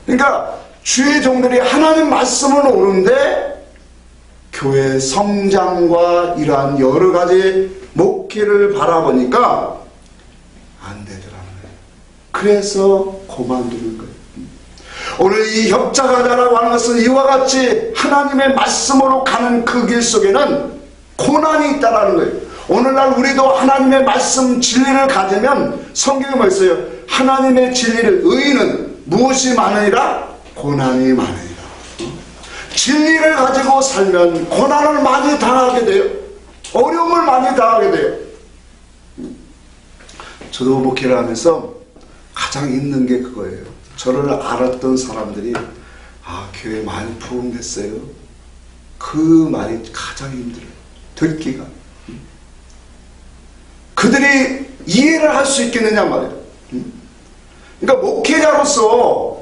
그러니까 주의 종들이 하나님 말씀은 오는데 교회 성장과 이러한 여러 가지 목회를 바라보니까 안 되더라는 거예요. 그래서 그만두는 거예요. 오늘 이 협자가다라고 하는 것은 이와 같이 하나님의 말씀으로 가는 그 길 속에는 고난이 있다라는 거예요. 오늘날 우리도 하나님의 말씀 진리를 가지면 성경에 뭐 있어요? 하나님의 진리를 의인은 무엇이 많으니라? 고난이 많으니라. 진리를 가지고 살면 고난을 많이 당하게 돼요. 어려움을 많이 당하게 돼요. 저도 목회를 하면서 가장 힘든 게 그거예요. 저를 알았던 사람들이 교회 많이 부흥됐어요. 그 말이 가장 힘들어요. 듣기가. 그들이 이해를 할 수 있겠느냐 말이에요. 그러니까 목회자로서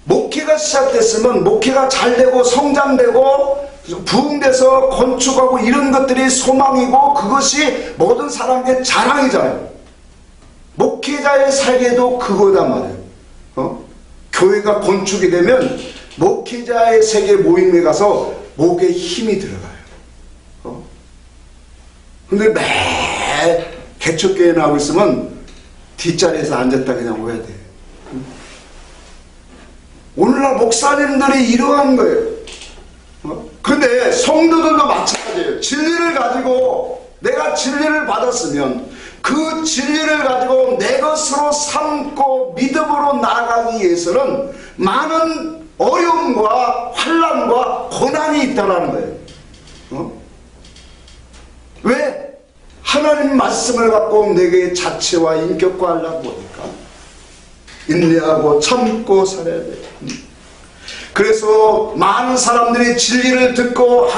목회가 시작됐으면 목회가 잘되고 성장되고 부흥돼서 건축하고 이런 것들이 소망이고 그것이 모든 사람의 자랑이잖아요. 목회자의 살게도 그거단 말이에요. 교회가 건축이 되면 목회자의 세계 모임에 가서 목에 힘이 들어가요. 근데 매 개척교회 나오고 있으면 뒷자리에서 앉았다 그냥 오야 돼. 오늘날 목사님들이 이러한 거예요. 근데 성도들도 마찬가지예요. 진리를 가지고 내가 진리를 받았으면 그 진리를 가지고 내 것으로 삼고 믿음으로 나아가기 위해서는 많은 어려움과 환난과 고난이 있다는 거예요. 왜? 하나님 말씀을 갖고 내게 자체와 인격화하려고 하니까 인내하고 참고 살아야 돼요. 그래서 많은 사람들이 진리를 듣고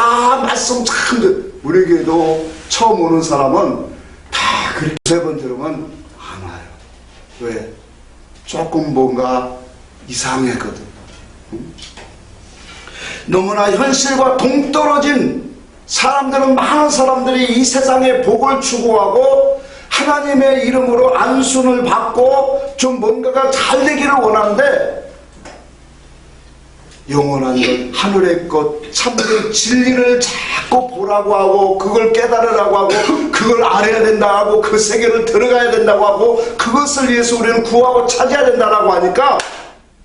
말씀 참 우리 교회도 처음 오는 사람은 다 그렇게 3번 들으면 안 와요. 왜? 조금 뭔가 이상했거든. 너무나 현실과 동떨어진 사람들은, 많은 사람들이 이 세상의 복을 추구하고 하나님의 이름으로 안순을 받고 좀 뭔가가 잘 되기를 원하는데, 영원한 것, 하늘의 것, 참된 진리를 자꾸 보라고 하고 그걸 깨달으라고 하고 그걸 알아야 된다 하고 그 세계를 들어가야 된다고 하고 그것을 위해서 우리는 구하고 찾아야 된다라고 하니까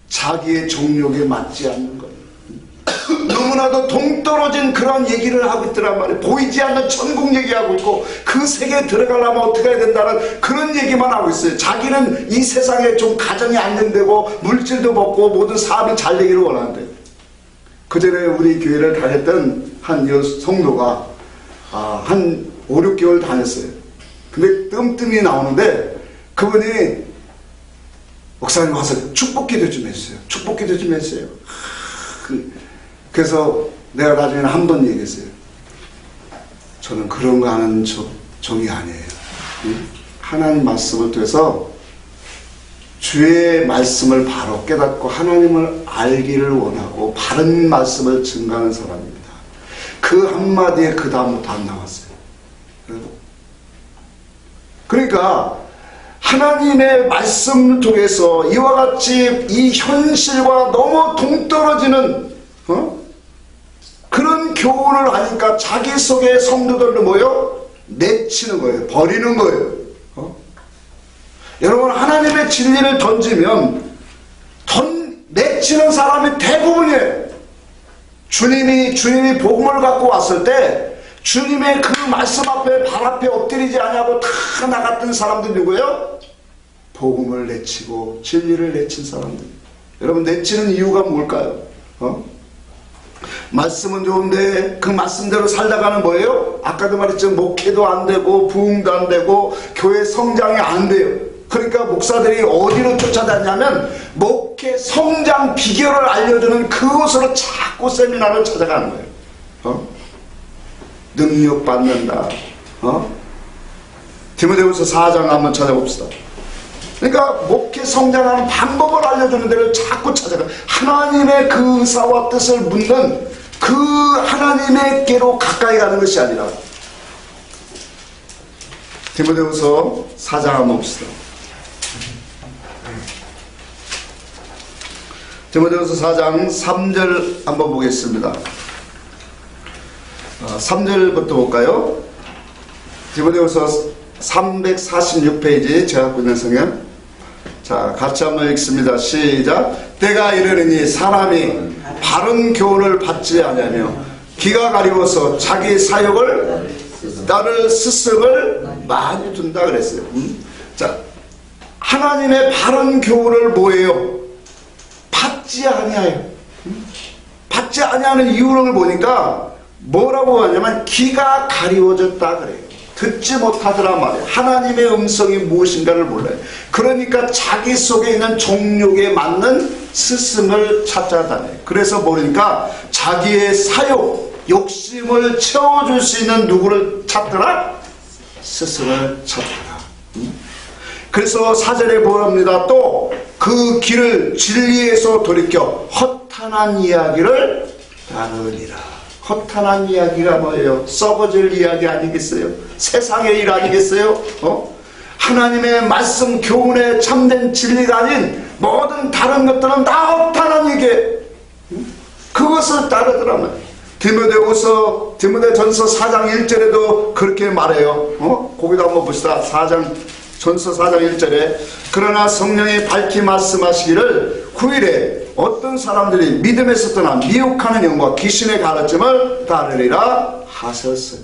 자기의 정욕에 맞지 않는 거예요. 너무나도 동떨어진 그런 얘기를 하고 있더란 말이에요. 보이지 않는 천국 얘기하고 있고 그 세계에 들어가려면 어떻게 해야 된다는 그런 얘기만 하고 있어요. 자기는 이 세상에 좀 가정이 안정되고 물질도 먹고 모든 사업이 잘 되기를 원하는데, 그전에 우리 교회를 다녔던 한 성도가 한 5, 6개월 다녔어요. 근데 뜸뜸이 나오는데 그분이 목사님 와서 축복기도 좀 해주세요. 축복기도 좀 해주세요. 그래서 내가 나중에 한 번 얘기했어요. 저는 그런 거 하는 종이 아니에요. 하나님 말씀을 통해서 주의 말씀을 바로 깨닫고 하나님을 알기를 원하고 바른 말씀을 증가하는 사람입니다. 그 한마디에 그 다음부터 안 나왔어요. 그러니까 하나님의 말씀을 통해서 이와 같이 이 현실과 너무 동떨어지는 그런 교훈을 하니까 자기 속의 성도들도 뭐예요? 내치는 거예요. 버리는 거예요. 여러분, 하나님의 진리를 던지면 내치는 사람이 대부분이에요. 주님이 복음을 갖고 왔을 때 주님의 그 말씀 앞에 발 앞에 엎드리지 않냐고 다 나갔던 사람들 누구예요? 복음을 내치고 진리를 내친 사람들. 여러분, 내치는 이유가 뭘까요? 말씀은 좋은데 그 말씀대로 살다가는 뭐예요? 아까도 말했죠. 목회도 안 되고 부흥도 안 되고 교회 성장이 안 돼요. 그러니까 목사들이 어디로 쫓아다니냐면 목회 성장 비결을 알려주는 그곳으로 자꾸 세미나를 찾아가는 거예요. 능력 받는다. 디모데후서 4장 한번 찾아봅시다. 그러니까 목회 성장하는 방법을 알려주는 데를 자꾸 찾아가. 하나님의 그 의사와 뜻을 묻는 그 하나님의께로 가까이 가는 것이 아니라. 디모데후서 4장 한번 봅시다. 디모데후서 4장 3절 한번 보겠습니다. 3절부터 볼까요? 디모데후서 346페이지 제가 갖고 있는 성경. 자, 같이 한번 읽습니다. 시작. 때가 이르느니 사람이 바른 교훈을 받지 아니하며 귀가 가리워서 자기 사욕을 따를 스승을 많이 둔다 그랬어요. 자, 하나님의 바른 교훈을 뭐예요? 받지 아니하여. 받지 아니하는 이유를 보니까 뭐라고 하냐면 귀가 가리워졌다 그래요. 듣지 못하더란 말이에요. 하나님의 음성이 무엇인가를 몰라요. 그러니까 자기 속에 있는 정욕에 맞는 스승을 찾아다녀요. 그래서 모르니까 자기의 사욕, 욕심을 채워줄 수 있는 누구를 찾더라? 스승을 찾더라. 그래서 4절에 보랍니다. 또 그 길을 진리에서 돌이켜 허탄한 이야기를 따르니라. 허탄한 이야기가 뭐예요? 썩어질 이야기 아니겠어요? 세상의 일 아니겠어요? 하나님의 말씀 교훈에 참된 진리가 아닌 모든 다른 것들은 다 허탄한 얘기예요. 그것을 따르더라면 디모데전서 4장 1절에도 그렇게 말해요. 거기다 한번 봅시다. 전서 4장 1절에 그러나 성령이 밝히 말씀하시기를 9일에 어떤 사람들이 믿음에서 떠나 미혹하는 영과 귀신의 가르침을 따르리라 하셨으니.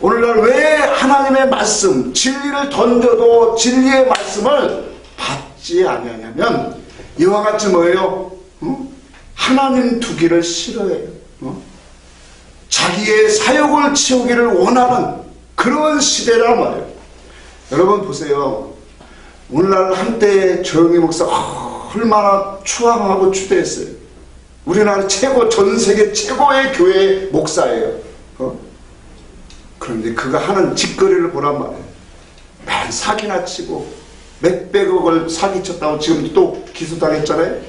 오늘날 왜 하나님의 말씀 진리를 던져도 진리의 말씀을 받지 아니하냐면 이와 같이 뭐예요? 하나님 두기를 싫어해요. 자기의 사욕을 채우기를 원하는 그런 시대란 말이에요. 여러분 보세요. 오늘날 한때 조용히 목사 얼마나 추앙하고 추대했어요. 우리나라 최고, 전 세계 최고의 교회 목사예요. 그런데 그가 하는 짓거리를 보란 말이에요. 맨 사기나 치고 몇백억을 사기쳤다고 지금 또 기소당했잖아요.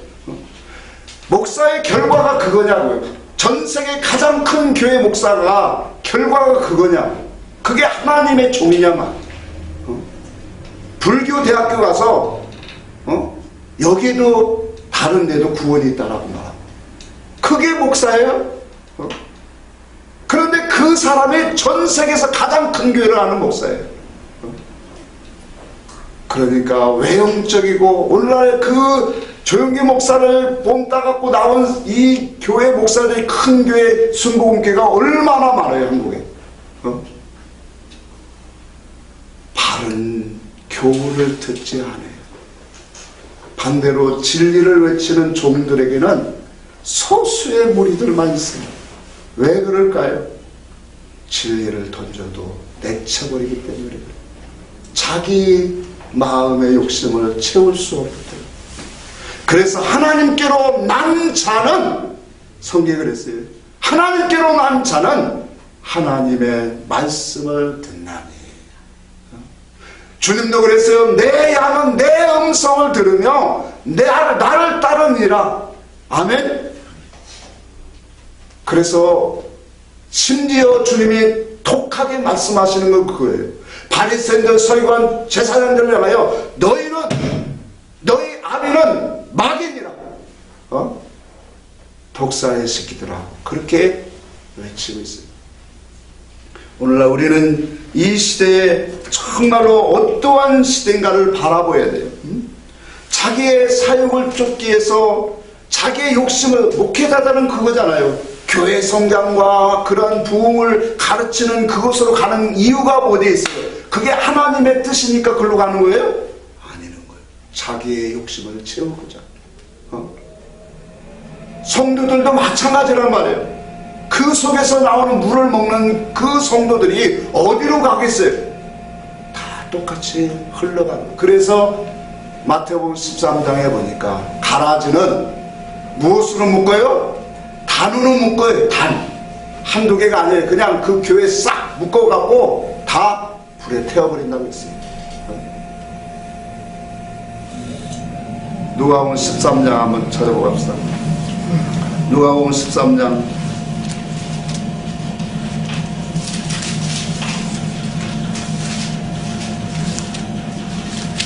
목사의 결과가 그거냐고요. 전 세계 가장 큰 교회 목사가 결과가 그거냐. 그게 하나님의 종이냐만. 불교 대학교 가서 여기도 다른 데도 구원이 있다라고 말합니다. 그게 목사예요? 그런데 그 사람이 전 세계에서 가장 큰 교회를 하는 목사예요. 그러니까 외형적이고 오늘날 그 조영기 목사를 본따 갖고 나온 이 교회 목사들이 큰 교회 순복음교회가 얼마나 많아요, 한국에. 바른 교훈을 듣지 않아요. 반대로 진리를 외치는 종들에게는 소수의 무리들만 있어요. 왜 그럴까요? 진리를 던져도 내쳐버리기 때문에 그래요. 자기 마음의 욕심을 채울 수 없기 때문에. 그래서 하나님께로 난 자는, 성경에 그랬어요. 하나님께로 난 자는 하나님의 말씀을 듣나니. 주님도 그랬어요. 내 양은 내 음성을 들으며 나를 따르니라. 아멘. 그래서 심지어 주님이 독하게 말씀하시는 건 그거예요. 바리새인들, 서기관, 제사장들을 향하여 너희 아비는 마귀니라. 독사의 새끼들아. 그렇게 외치고 있어요. 오늘날 우리는 이 시대에 정말로 어떠한 시대인가를 바라봐야 돼요. 자기의 사욕을 쫓기 위해서 자기의 욕심을, 목회자들은 그거잖아요. 교회 성장과 그런 부흥을 가르치는 그곳으로 가는 이유가 어디에 있어요? 그게 하나님의 뜻이니까 그걸로 가는 거예요? 아니는 거예요. 자기의 욕심을 채우고자. 성도들도 마찬가지란 말이에요. 그 속에서 나오는 물을 먹는 그 성도들이 어디로 가겠어요? 다 똑같이 흘러가는. 그래서 마태복음 13장에 보니까 가라지는 무엇으로 묶어요? 단으로 묶어요. 단. 한두 개가 아니에요. 그냥 그 교회 싹 묶어갖고 다 불에 태워버린다고 했어요. 누가복음 13장 한번 찾아보고 갑시다. 누가복음 13장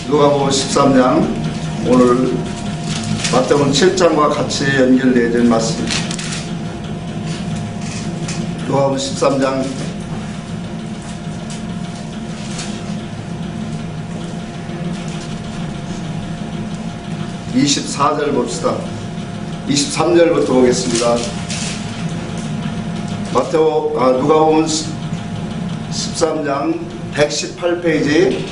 누가복음 13장 오늘 마태복음 7장과 같이 연결되어진 말씀입니다. 누가복음 13장 24절 봅시다. 23절부터 보겠습니다. 누가복음 13장 118페이지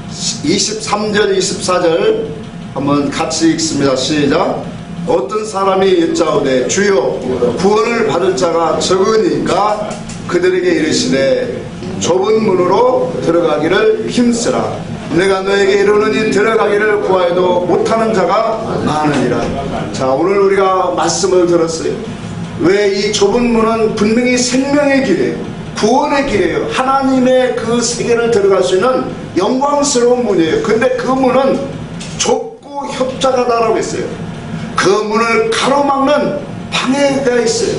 23절 24절 한번 같이 읽습니다. 시작. 어떤 사람이 여짜오되 주여 구원을 받을 자가 적으니까 그들에게 이르시되 좁은 문으로 들어가기를 힘쓰라. 내가 너에게 이르노니 들어가기를 구하여도 못하는 자가 많으니라. 자, 오늘 우리가 말씀을 들었어요. 왜 이 좁은 문은 분명히 생명의 길이에요. 구원의 길이에요. 하나님의 그 세계를 들어갈 수 있는 영광스러운 문이에요. 근데 그 문은 좁고 협착하다라고 했어요. 그 문을 가로막는 방해가 있어요.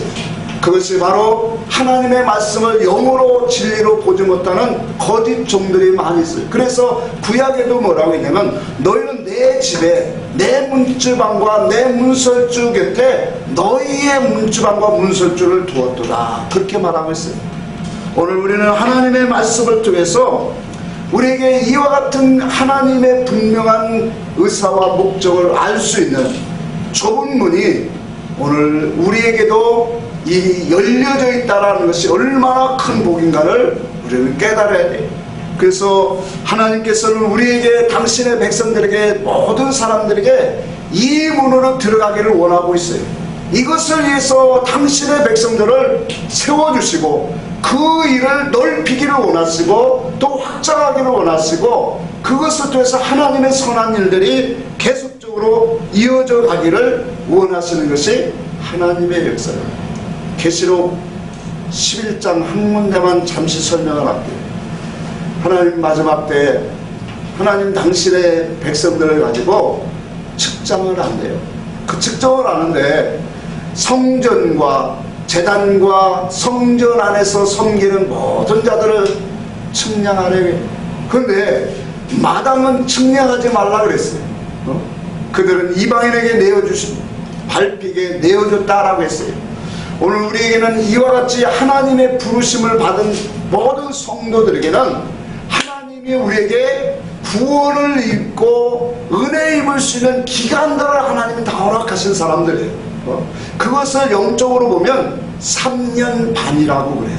그것이 바로 하나님의 말씀을 영으로 진리로 보지 못하는 거짓 종들이 많이 있어요. 그래서 구약에도 뭐라고 했냐면 너희는 내 집에 내 문주방과 내 문설주 곁에 너희의 문주방과 문설주를 두었도다. 그렇게 말하고 있어요. 오늘 우리는 하나님의 말씀을 통해서 우리에게 이와 같은 하나님의 분명한 의사와 목적을 알 수 있는 좁은 문이 오늘 우리에게도 이 열려져 있다는 것이 얼마나 큰 복인가를 우리는 깨달아야 돼요. 그래서 하나님께서는 우리에게, 당신의 백성들에게, 모든 사람들에게 이 문으로 들어가기를 원하고 있어요. 이것을 위해서 당신의 백성들을 세워주시고 그 일을 넓히기를 원하시고 또 확장하기를 원하시고 그것을 통해서 하나님의 선한 일들이 계속적으로 이어져 가기를 원하시는 것이 하나님의 역사를 계시록 11장 한 문제만 잠시 설명을 할게요. 하나님 마지막 때 하나님 당신의 백성들을 가지고 측정을 한대요. 그 측정을 하는데 성전과 제단과 성전 안에서 섬기는 모든 자들을 측량하래요. 그런데 마당은 측량하지 말라 그랬어요. 그들은 이방인에게 내어주신 밟히게 내어줬다라고 했어요. 오늘 우리에게는 이와 같이 하나님의 부르심을 받은 모든 성도들에게는 하나님이 우리에게 구원을 입고 은혜 입을 수 있는 기간들을 하나님이 다 허락하신 사람들이에요. 그것을 영적으로 보면 3년 반이라고 그래요.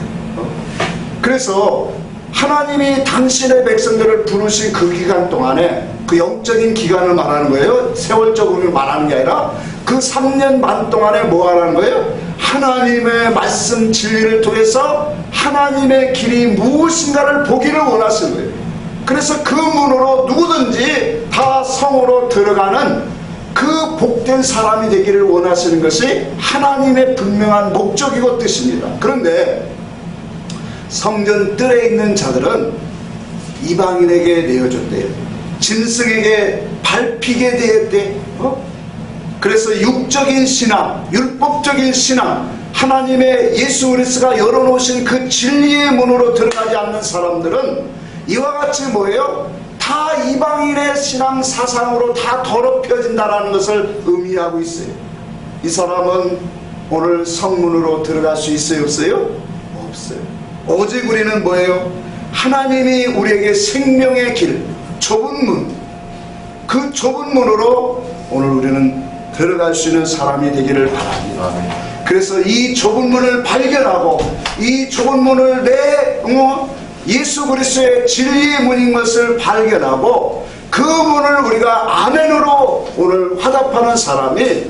그래서 하나님이 당신의 백성들을 부르신 그 기간 동안에 그 영적인 기간을 말하는 거예요. 세월적으로 말하는 게 아니라 그 3년 반 동안에 뭐 하라는 거예요? 하나님의 말씀 진리를 통해서 하나님의 길이 무엇인가를 보기를 원하시는 거예요. 그래서 그 문으로 누구든지 다 성으로 들어가는 그 복된 사람이 되기를 원하시는 것이 하나님의 분명한 목적이고 뜻입니다. 그런데 성전 뜰에 있는 자들은 이방인에게 내어줬대요. 짐승에게 밟히게 되었대. 그래서 육적인 신앙, 율법적인 신앙, 하나님의 예수 그리스도가 열어놓으신 그 진리의 문으로 들어가지 않는 사람들은 이와 같이 뭐예요? 다 이방인의 신앙 사상으로 다 더럽혀진다는 것을 의미하고 있어요. 이 사람은 오늘 성문으로 들어갈 수 있어요? 없어요? 없어요. 오직 우리는 뭐예요? 하나님이 우리에게 생명의 길, 좁은 문, 그 좁은 문으로 오늘 우리는 들어갈 수 있는 사람이 되기를 바랍니다. 그래서 이 좁은 문을 발견하고 이 좁은 문을 예수 그리스도의 진리의 문인 것을 발견하고 그 문을 우리가 아멘으로 오늘 화답하는 사람이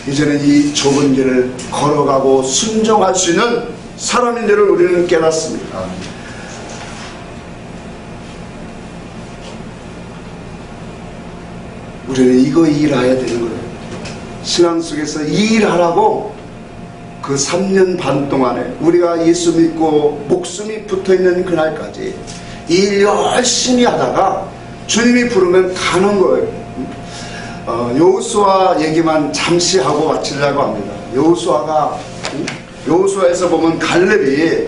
이제는 이 좁은 길을 걸어가고 순종할 수 있는 사람인 줄을 우리는 깨닫습니다. 우리는 이거 일해야 되는 거예요. 신앙 속에서 이 일하라고 그 3년 반 동안에 우리가 예수 믿고 목숨이 붙어있는 그날까지 이 일 열심히 하다가 주님이 부르면 가는 거예요. 여호수아 얘기만 잠시 하고 마치려고 합니다. 여호수아에서 보면 갈렙이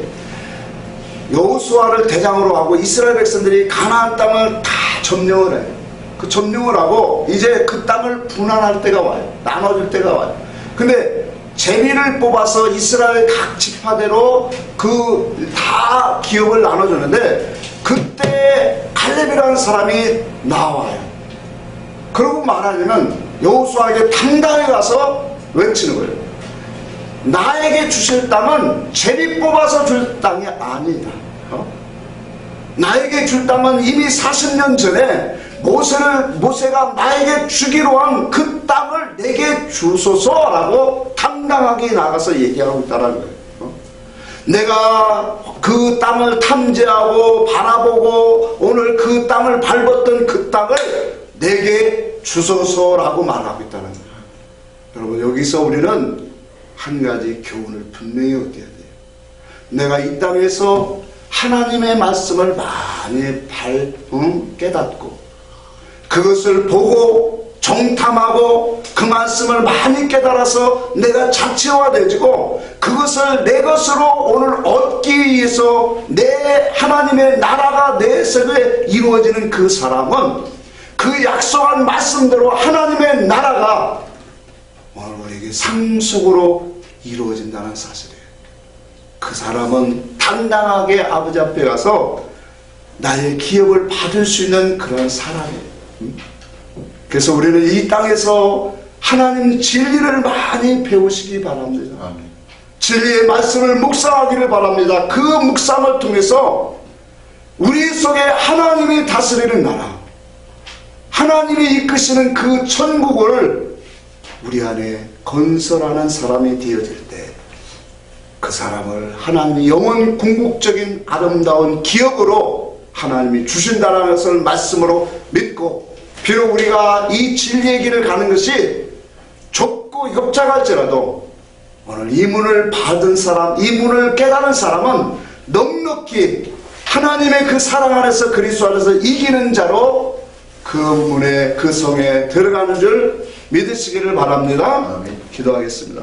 여호수아를 대장으로 하고 이스라엘 백성들이 가나안 땅을 다 점령을 해요. 그 점령을 하고 이제 그 땅을 분할할 때가 와요. 나눠줄 때가 와요. 근데 제비를 뽑아서 이스라엘 각 지파대로 그 다 기업을 나눠주는데 그때 갈렙이라는 사람이 나와요. 그러고 말하려면 여호수아에게 당당히 가서 외치는 거예요. 나에게 주실 땅은 제비 뽑아서 줄 땅이 아니다. 나에게 줄 땅은 이미 40년 전에 모세가 나에게 주기로 한 그 땅을 내게 주소서라고 당당하게 나가서 얘기하고 있다는 거예요. 내가 그 땅을 탐지하고 바라보고 오늘 그 땅을 밟았던 그 땅을 내게 주소서라고 말하고 있다는 거예요. 여러분, 여기서 우리는 한 가지 교훈을 분명히 얻어야 돼요. 내가 이 땅에서 하나님의 말씀을 많이 깨닫고 그것을 보고 정탐하고 그 말씀을 많이 깨달아서 내가 자체화되지고 그것을 내 것으로 오늘 얻기 위해서 내 하나님의 나라가 내 속에 이루어지는 그 사람은 그 약속한 말씀대로 하나님의 나라가 오늘 우리에게 상속으로 이루어진다는 사실이에요. 그 사람은 당당하게 아버지 앞에 가서 나의 기업을 받을 수 있는 그런 사람이에요. 그래서 우리는 이 땅에서 하나님 진리를 많이 배우시기 바랍니다. 아멘. 진리의 말씀을 묵상하기를 바랍니다. 그 묵상을 통해서 우리 속에 하나님이 다스리는 나라, 하나님이 이끄시는 그 천국을 우리 안에 건설하는 사람이 되어질 때 그 사람을 하나님이 영원 궁극적인 아름다운 기업으로 하나님이 주신다는 것을 말씀으로 믿고, 비록 우리가 이 진리의 길을 가는 것이 좁고 협착할지라도 오늘 이 문을 받은 사람, 이 문을 깨달은 사람은 넉넉히 하나님의 그 사랑 안에서 그리스도 안에서 이기는 자로 그 문에 그 성에 들어가는 줄 믿으시기를 바랍니다. 기도하겠습니다.